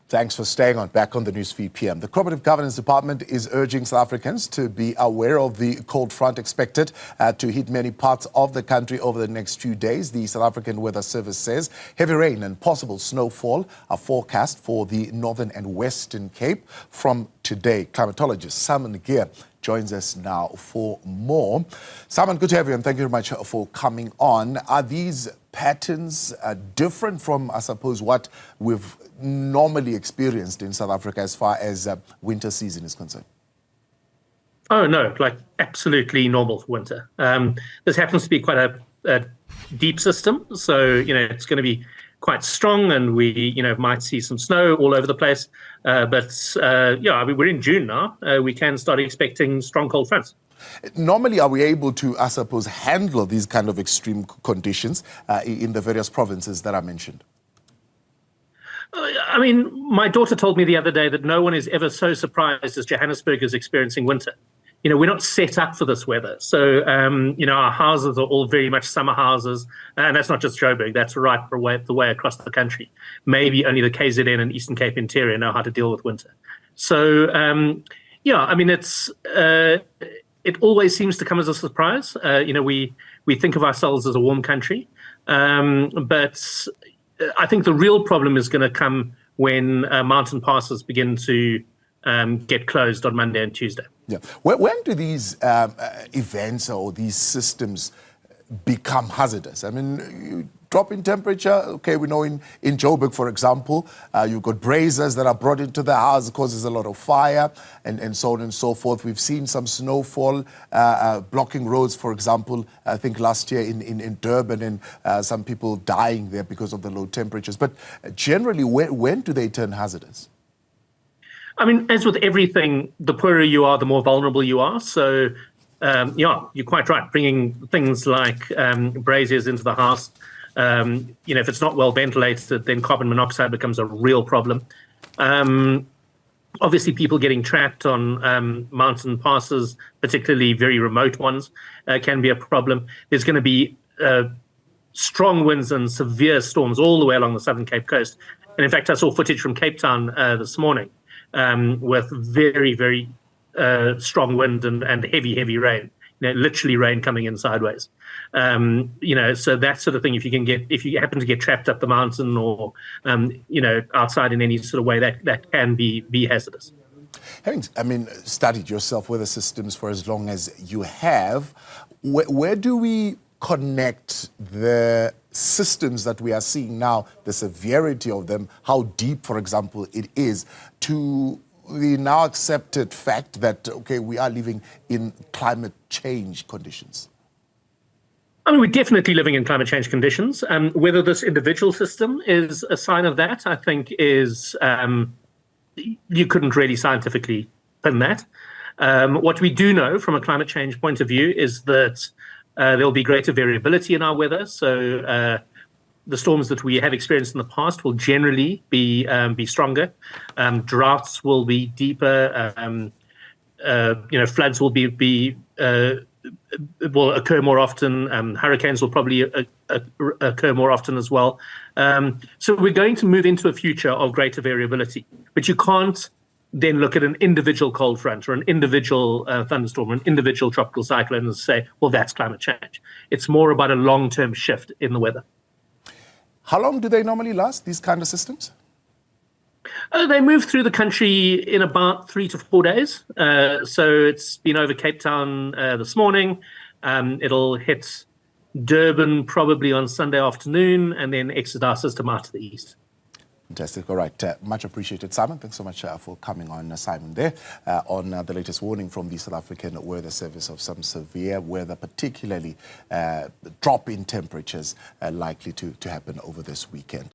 Thanks for staying on. Back on the Newsfeed PM. The Cooperative Governance Department is urging South Africans to be aware of the cold front expected to hit many parts of the country over the next few days. The South African Weather Service says heavy rain and possible snowfall are forecast for the Northern and Western Cape from today. Climatologist Simon Gear joins us now for more. Simon, good to have you, and thank you very much for coming on. Are these patterns different from, I suppose, what we've normally experienced in South Africa as far as winter season is concerned? Oh, no, like absolutely normal for winter. This happens to be quite a deep system, so, it's going to be quite strong, and we, might see some snow all over the place. We're in June now. We can start expecting strong cold fronts. Normally, are we able to, I suppose, handle these kind of extreme conditions in the various provinces that I mentioned? I mean, my daughter told me the other day that no one is ever so surprised as Johannesburg is experiencing winter. We're not set up for this weather. So, our houses are all very much summer houses. And that's not just Joburg. That's right the way across the country. Maybe only the KZN and Eastern Cape Interior know how to deal with winter. So, it always seems to come as a surprise. We think of ourselves as a warm country. But I think the real problem is going to come when mountain passes begin to get closed on Monday and Tuesday. Yeah. When do these events or these systems become hazardous? I mean, you drop in temperature. Okay, we know in Joburg, for example, you've got braziers that are brought into the house, causes a lot of fire, and so on and so forth. We've seen some snowfall blocking roads, for example, I think last year in Durban, and some people dying there because of the low temperatures. But generally, when do they turn hazardous? I mean, as with everything, the poorer you are, the more vulnerable you are. So, you're quite right. Bringing things like braziers into the house, if it's not well ventilated, then carbon monoxide becomes a real problem. Obviously, people getting trapped on mountain passes, particularly very remote ones, can be a problem. There's going to be strong winds and severe storms all the way along the Southern Cape Coast. And in fact, I saw footage from Cape Town this morning with very, very strong wind and heavy rain. Literally rain coming in sideways. So that sort of thing, if you happen to get trapped up the mountain or, outside in any sort of way, that can be hazardous. Having, studied yourself weather systems for as long as you have, where do we connect the systems that we are seeing now, the severity of them, how deep, for example, it is, to the now accepted fact that, okay, we are living in climate change conditions? I mean, we're definitely living in climate change conditions. Whether this individual system is a sign of that, I think is, you couldn't really scientifically pin that. What we do know from a climate change point of view is that there'll be greater variability in our weather. So the storms that we have experienced in the past will generally be stronger. Droughts will be deeper. Floods will occur more often. Hurricanes will probably occur more often as well. So we're going to move into a future of greater variability. But you can't then look at an individual cold front or an individual thunderstorm or an individual tropical cyclone and say, well, that's climate change. It's more about a long-term shift in the weather. How long do they normally last, these kind of systems? They move through the country in about 3 to 4 days. So it's been over Cape Town this morning. It'll hit Durban probably on Sunday afternoon, and then exit our system out to the east. Fantastic. All right. Much appreciated, Simon. Thanks so much for coming on, Simon, there on the latest warning from the South African Weather Service of some severe weather, particularly drop in temperatures likely to happen over this weekend.